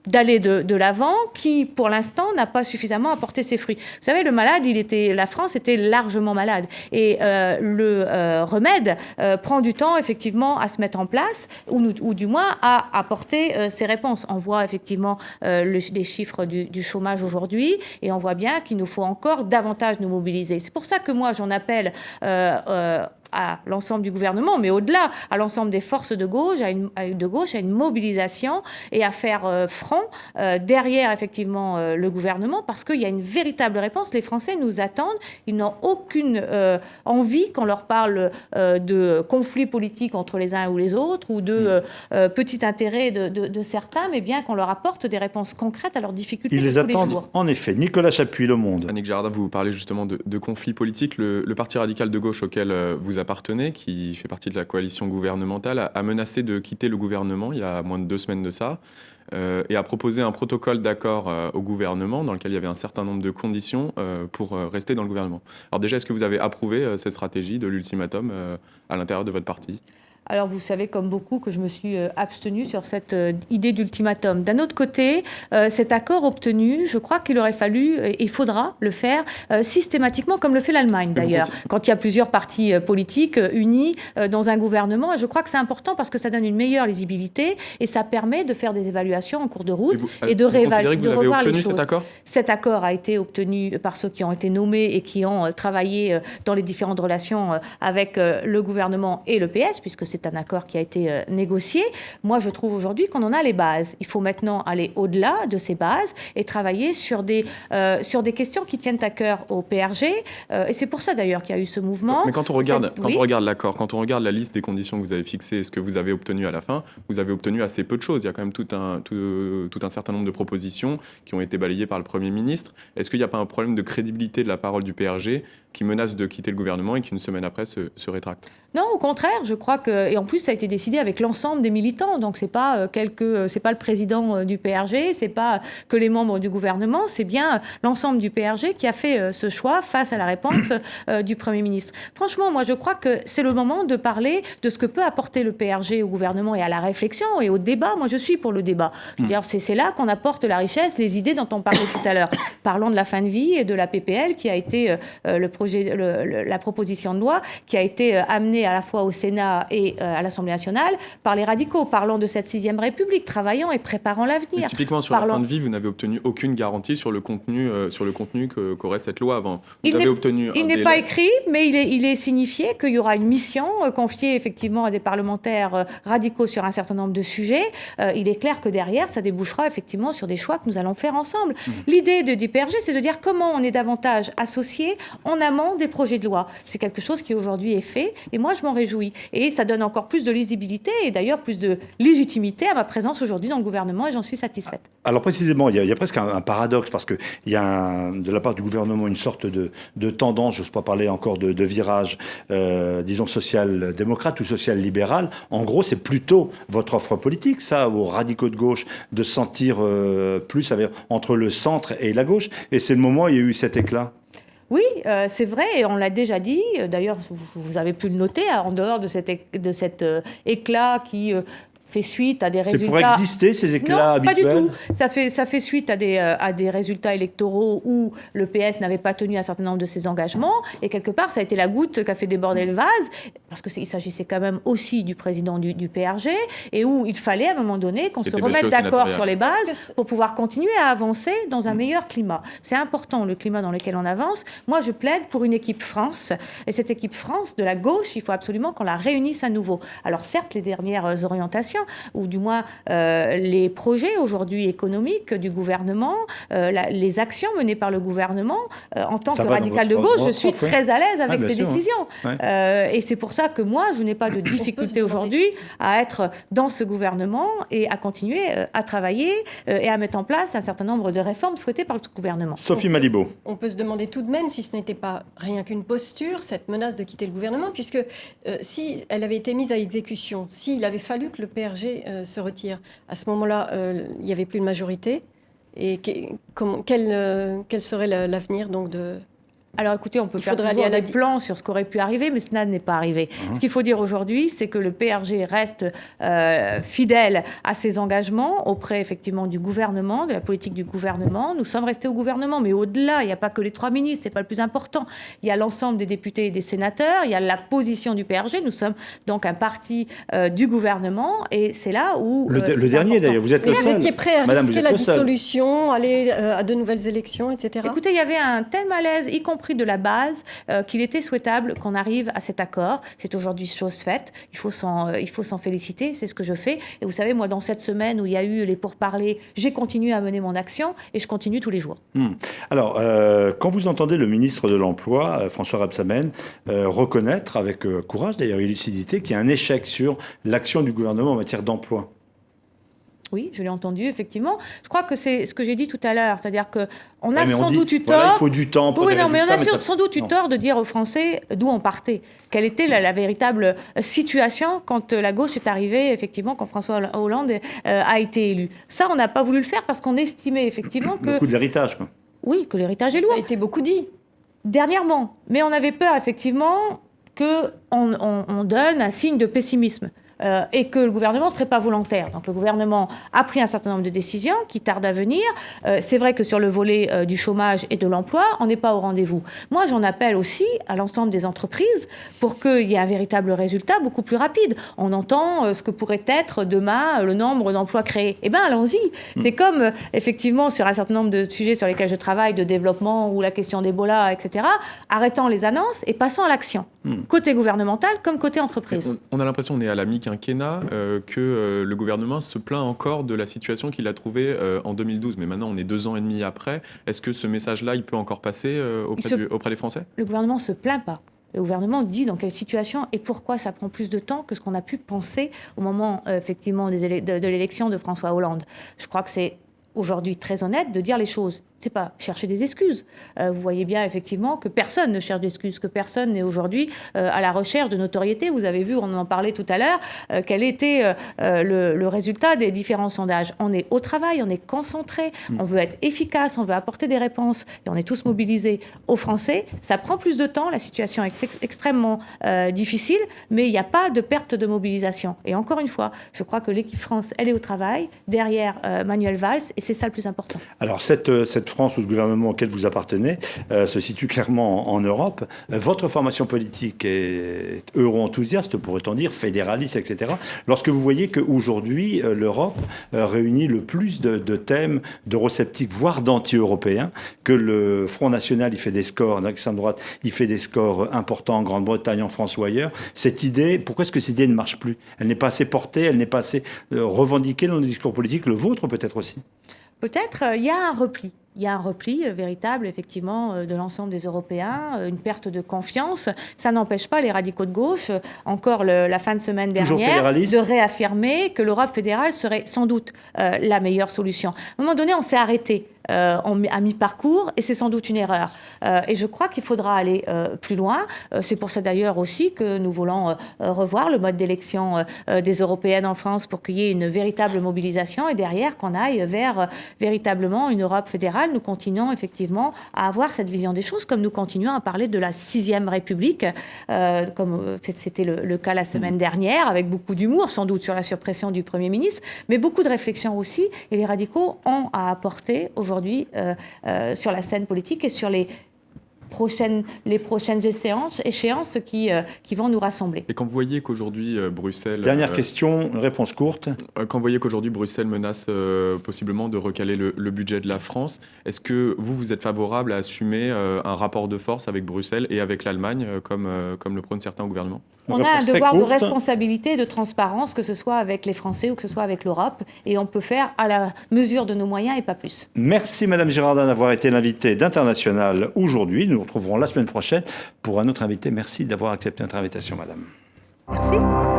d'aller de l'avant qui, pour l'instant, n'a pas suffisamment apporté ses fruits. Vous savez, le malade, la France était largement malade. Et le remède prend du temps, effectivement, à se mettre en place, ou du moins à apporter ses réponses. On voit effectivement les chiffres du chômage aujourd'hui, et on voit bien qu'il nous faut encore davantage nous mobiliser. C'est pour ça que moi, j'en appelle à l'ensemble du gouvernement, mais au-delà, à l'ensemble des forces de gauche, à une mobilisation et à faire front derrière, effectivement, le gouvernement, parce qu'il y a une véritable réponse. Les Français nous attendent. Ils n'ont aucune envie qu'on leur parle de conflits politiques entre les uns ou les autres, ou de petits intérêts de certains, mais bien qu'on leur apporte des réponses concrètes à leurs difficultés de tous les jours. Ils les attendent, en effet. Nicolas Chapuis, Le Monde. Annick Jardin, vous parlez justement de conflits politiques. Le Parti radical de gauche auquel vous appartenez, qui fait partie de la coalition gouvernementale, a menacé de quitter le gouvernement il y a moins de 2 semaines de ça, et a proposé un protocole d'accord au gouvernement dans lequel il y avait un certain nombre de conditions pour rester dans le gouvernement. Alors déjà, est-ce que vous avez approuvé cette stratégie de l'ultimatum à l'intérieur de votre parti ? Alors, vous savez, comme beaucoup, que je me suis abstenue sur cette idée d'ultimatum. D'un autre côté, cet accord obtenu, je crois qu'il aurait fallu, et il faudra le faire systématiquement, comme le fait l'Allemagne d'ailleurs, quand il y a plusieurs partis politiques unis dans un gouvernement. Et je crois que c'est important parce que ça donne une meilleure lisibilité et ça permet de faire des évaluations en cours de route et de revoir les choses. Cet accord ? Cet accord a été obtenu par ceux qui ont été nommés et qui ont travaillé dans les différentes relations avec le gouvernement et le PS, puisque c'est un accord qui a été négocié. Moi, je trouve aujourd'hui qu'on en a les bases. Il faut maintenant aller au-delà de ces bases et travailler sur des questions qui tiennent à cœur au PRG. Et c'est pour ça, d'ailleurs, qu'il y a eu ce mouvement. Mais quand on regarde l'accord, quand on regarde la liste des conditions que vous avez fixées, ce que vous avez obtenu à la fin, vous avez obtenu assez peu de choses. Il y a quand même tout un certain nombre de propositions qui ont été balayées par le Premier ministre. Est-ce qu'il n'y a pas un problème de crédibilité de la parole du PRG qui menace de quitter le gouvernement et qui, une semaine après, se rétracte? Non, au contraire, je crois que... Et en plus, ça a été décidé avec l'ensemble des militants. Donc, c'est pas le président du PRG, c'est pas que les membres du gouvernement, c'est bien l'ensemble du PRG qui a fait ce choix face à la réponse du Premier ministre. Franchement, moi, je crois que c'est le moment de parler de ce que peut apporter le PRG au gouvernement et à la réflexion et au débat. Moi, je suis pour le débat. D'ailleurs, c'est là qu'on apporte la richesse, les idées dont on parlait tout à l'heure. Parlons de la fin de vie et de la PPL qui a été la proposition de loi qui a été amenée à la fois au Sénat et à l'Assemblée nationale par les radicaux. Parlons de cette 6e République, travaillons et préparons l'avenir. Mais typiquement, sur la fin de vie, vous n'avez obtenu aucune garantie sur le contenu qu'aurait cette loi avant. Il n'est pas écrit, mais il est signifié qu'il y aura une mission confiée effectivement à des parlementaires radicaux sur un certain nombre de sujets. Il est clair que derrière, ça débouchera effectivement sur des choix que nous allons faire ensemble. L'idée du PRG, c'est de dire comment on est davantage associé en amont des projets de loi. C'est quelque chose qui aujourd'hui est fait et moi je m'en réjouis. Et ça donne encore plus de lisibilité et d'ailleurs plus de légitimité à ma présence aujourd'hui dans le gouvernement et j'en suis satisfaite. Alors précisément, il y a presque un paradoxe parce qu'il y a de la part du gouvernement une sorte de tendance, je n'ose pas parler encore de virage, disons social-démocrate ou social-libéral. En gros, c'est plutôt votre offre politique, ça, aux radicaux de gauche, de se sentir plus entre le centre et la gauche. Et c'est le moment où il y a eu cet éclat. Oui, c'est vrai, et on l'a déjà dit. D'ailleurs, vous avez pu le noter, en dehors de cet éclat qui fait suite à des C'est résultats... pour exister, ces éclats habituels? Non, pas du tout. Ça fait suite à des résultats électoraux où le PS n'avait pas tenu un certain nombre de ses engagements. Et quelque part, ça a été la goutte qui a fait déborder le vase, parce qu'il s'agissait quand même aussi du président du PRG, et où il fallait à un moment donné qu'on se remette d'accord sur les bases pour pouvoir continuer à avancer dans un meilleur climat. C'est important, le climat dans lequel on avance. Moi, je plaide pour une équipe France. Et cette équipe France, de la gauche, il faut absolument qu'on la réunisse à nouveau. Alors certes, les dernières orientations, ou du moins les projets aujourd'hui économiques du gouvernement, les actions menées par le gouvernement, en tant que radical de gauche, je suis très à l'aise avec ces décisions. Et c'est pour ça que moi, je n'ai pas de difficulté aujourd'hui à être dans ce gouvernement et à continuer à travailler et à mettre en place un certain nombre de réformes souhaitées par le gouvernement. Sophie Malibaud. On peut se demander tout de même si ce n'était pas rien qu'une posture, cette menace de quitter le gouvernement, puisque si elle avait été mise à exécution, s'il avait fallu que le PRG se retire, à ce moment-là, il n'y avait plus de majorité. Et quel serait l'avenir donc de... Alors écoutez, on peut faire toujours des plans sur ce qui aurait pu arriver, mais cela n'est pas arrivé. Ce qu'il faut dire aujourd'hui, c'est que le PRG reste fidèle à ses engagements auprès effectivement du gouvernement, de la politique du gouvernement. Nous sommes restés au gouvernement, mais au-delà, il n'y a pas que les 3 ministres, c'est pas le plus important. Il y a l'ensemble des députés et des sénateurs, il y a la position du PRG. Nous sommes donc un parti du gouvernement, et c'est là où... Le dernier d'ailleurs, vous êtes le seul. Vous étiez prêt à risquer la dissolution, aller à de nouvelles élections, etc. Écoutez, il y avait un tel malaise, y compris de la base, qu'il était souhaitable qu'on arrive à cet accord. C'est aujourd'hui chose faite. Il faut s'en féliciter. C'est ce que je fais. Et vous savez, moi, dans cette semaine où il y a eu les pourparlers, j'ai continué à mener mon action et je continue tous les jours. Alors, quand vous entendez le ministre de l'Emploi, François Rebsamen, reconnaître avec courage, d'ailleurs, et lucidité, qu'il y a un échec sur l'action du gouvernement en matière d'emploi. Oui, je l'ai entendu, effectivement. Je crois que c'est ce que j'ai dit tout à l'heure, c'est-à-dire qu'on a sans doute eu tort... Voilà, il faut du temps pour mais on a sans doute eu tort de dire aux Français d'où on partait. Quelle était la véritable situation quand la gauche est arrivée, effectivement, quand François Hollande a été élu. Ça, on n'a pas voulu le faire parce qu'on estimait, effectivement, que... Le coup de l'héritage, quoi. Oui, que l'héritage est lourd. Ça a été beaucoup dit. Dernièrement. Mais on avait peur, effectivement, qu'on donne un signe de pessimisme. Et que le gouvernement ne serait pas volontaire. Donc le gouvernement a pris un certain nombre de décisions qui tardent à venir. C'est vrai que sur le volet du chômage et de l'emploi, on n'est pas au rendez-vous. Moi, j'en appelle aussi à l'ensemble des entreprises pour qu'il y ait un véritable résultat beaucoup plus rapide. On entend ce que pourrait être demain le nombre d'emplois créés. Eh bien, allons-y. C'est comme, effectivement, sur un certain nombre de sujets sur lesquels je travaille, de développement ou la question d'Ebola, etc., arrêtons les annonces et passons à l'action. Côté gouvernemental comme côté entreprise. On a l'impression, on est à la mi-quinquennat, que le gouvernement se plaint encore de la situation qu'il a trouvée en 2012. Mais maintenant, on est 2 ans et demi après. Est-ce que ce message-là, il peut encore passer auprès des Français ? Le gouvernement ne se plaint pas. Le gouvernement dit dans quelle situation et pourquoi ça prend plus de temps que ce qu'on a pu penser au moment, effectivement, de l'élection de François Hollande. Je crois que c'est aujourd'hui très honnête de dire les choses. C'est pas chercher des excuses. Vous voyez bien effectivement que personne ne cherche d'excuses, que personne n'est aujourd'hui à la recherche de notoriété. Vous avez vu, on en parlait tout à l'heure, quel était le résultat des différents sondages. On est au travail, on est concentré, on veut être efficace, on veut apporter des réponses et on est tous mobilisés aux Français. Ça prend plus de temps, la situation est extrêmement difficile, mais il n'y a pas de perte de mobilisation. Et encore une fois, je crois que l'équipe France, elle est au travail, derrière Manuel Valls, et c'est ça le plus important. Alors cette France ou ce gouvernement auquel vous appartenez se situe clairement en Europe. Votre formation politique est euro-enthousiaste, pourrait-on dire, fédéraliste, etc. Lorsque vous voyez qu'aujourd'hui, l'Europe réunit le plus de thèmes d'eurosceptiques, voire d'anti-européens, que le Front National, il fait des scores, l'extrême droite, il fait des scores importants en Grande-Bretagne, en France ou ailleurs. Cette idée, pourquoi est-ce que cette idée ne marche plus ? Elle n'est pas assez portée, elle n'est pas assez revendiquée dans le discours politique, le vôtre peut-être aussi ? Peut-être, il y a un repli. Il y a un repli véritable, effectivement, de l'ensemble des Européens, une perte de confiance. Ça n'empêche pas les radicaux de gauche, encore la fin de semaine dernière, de réaffirmer que l'Europe fédérale serait sans doute la meilleure solution. À un moment donné, on s'est arrêté. à mi-parcours, et c'est sans doute une erreur. Et je crois qu'il faudra aller plus loin. C'est pour ça d'ailleurs aussi que nous voulons revoir le mode d'élection des européennes en France pour qu'il y ait une véritable mobilisation et derrière qu'on aille vers véritablement une Europe fédérale. Nous continuons effectivement à avoir cette vision des choses, comme nous continuons à parler de la 6e République, comme c'était le cas la semaine dernière, avec beaucoup d'humour sans doute sur la suppression du Premier ministre, mais beaucoup de réflexion aussi. Et les radicaux ont à apporter aujourd'hui sur la scène politique et sur les prochaines échéances qui vont nous rassembler. Et quand vous voyez qu'aujourd'hui Bruxelles... Dernière question, une réponse courte. Quand vous voyez qu'aujourd'hui Bruxelles menace possiblement de recaler le budget de la France, est-ce que vous êtes favorable à assumer un rapport de force avec Bruxelles et avec l'Allemagne, comme le prônent certains au gouvernement ? On a un devoir de responsabilité et de transparence, que ce soit avec les Français ou que ce soit avec l'Europe, et on peut faire à la mesure de nos moyens et pas plus. Merci Madame Girardin d'avoir été l'invitée d'International aujourd'hui. Nous nous retrouverons la semaine prochaine pour un autre invité. Merci d'avoir accepté notre invitation, Madame. Merci.